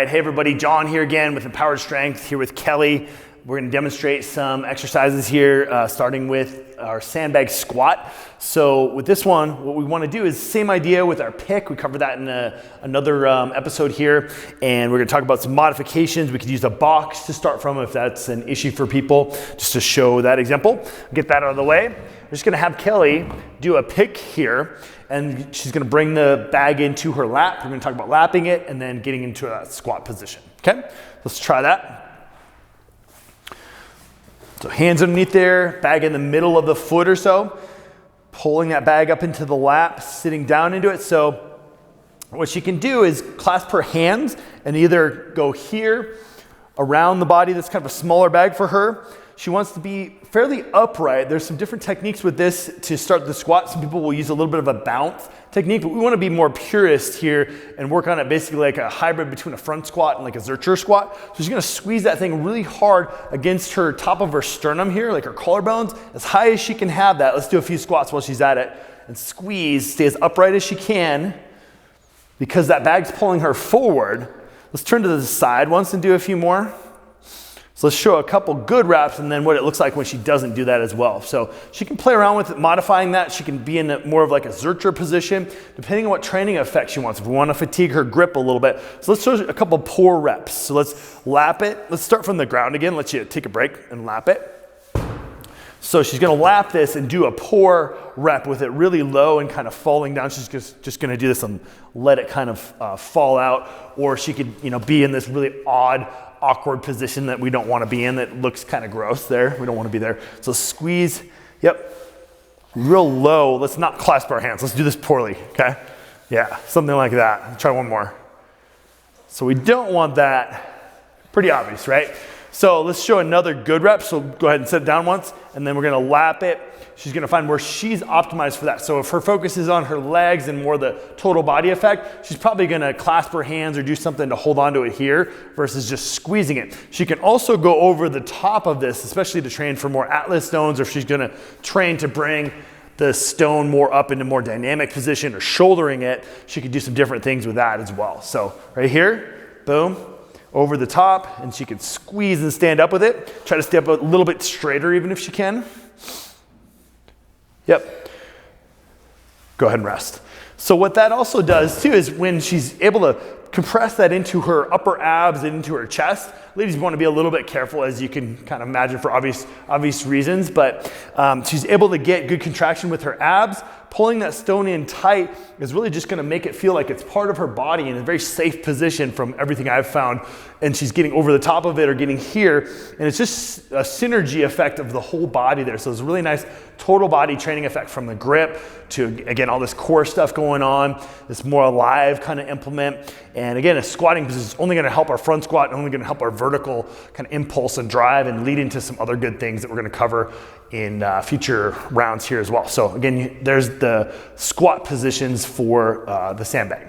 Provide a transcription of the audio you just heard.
right, hey everybody, John here again with Empowered Strength, here with Kelly. We're gonna demonstrate some exercises here, starting with our sandbag squat. So with this one, what we wanna do is same idea with our pick. We covered that in another episode here, and we're gonna talk about some modifications. We could use a box to start from if that's an issue for people, just to show that example. Get that out of the way. We're just gonna have Kelly do a pick here, and she's gonna bring the bag into her lap. We're gonna talk about lapping it and then getting into a squat position, okay? Let's try that. So hands underneath there, bag in the middle of the foot or so, pulling that bag up into the lap, sitting down into it. So what she can do is clasp her hands and either go here around the body. That's kind of a smaller bag for her. She wants to be fairly upright. There's some different techniques with this to start the squat. Some people will use a little bit of a bounce technique, but we want to be more purist here and work on it basically like a hybrid between a front squat and like a Zercher squat. So she's going to squeeze that thing really hard against her top of her sternum here, like her collarbones, as high as she can have that. Let's do a few squats while she's at it and squeeze, stay as upright as she can because that bag's pulling her forward. Let's turn to the side once and do a few more. So let's show a couple good reps and then what it looks like when she doesn't do that as well. So she can play around with it, modifying that. She can be in more of like a Zercher position, depending on what training effect she wants. If we want to fatigue her grip a little bit. So let's show a couple poor reps. So let's lap it. Let's start from the ground again. Let you take a break and lap it. So she's gonna lap this and do a poor rep with it really low and kind of falling down. She's just gonna do this and let it kind of fall out. Or she could be in this really odd, awkward position that we don't want to be in that looks kind of gross there. We don't want to be there. So squeeze, yep, real low. Let's not clasp our hands. Let's do this poorly, okay? Yeah, something like that. Try one more. So we don't want that. Pretty obvious, right? So let's show another good rep. So go ahead and sit down once, and then we're gonna lap it. She's gonna find where she's optimized for that. So if her focus is on her legs and more the total body effect, she's probably gonna clasp her hands or do something to hold on to it here versus just squeezing it. She can also go over the top of this, especially to train for more atlas stones, or if she's gonna train to bring the stone more up into more dynamic position or shouldering it, she could do some different things with that as well. So right here, boom, over the top, and she can squeeze and stand up with it. Try to step a little bit straighter even if she can. Yep. Go ahead and rest. So what that also does too is when she's able to compress that into her upper abs and into her chest, ladies want to be a little bit careful, as you can kind of imagine for obvious reasons, but she's able to get good contraction with her abs. Pulling that stone in tight is really just going to make it feel like it's part of her body in a very safe position from everything I've found. And she's getting over the top of it or getting here. And it's just a synergy effect of the whole body there. So it's a really nice total body training effect from the grip to, again, all this core stuff going on, this more alive kind of implement. And again, a squatting position is only going to help our front squat, only going to help our vertical kind of impulse and drive and lead into some other good things that we're going to cover in future rounds here as well. So again, there's the squat positions for the sandbag.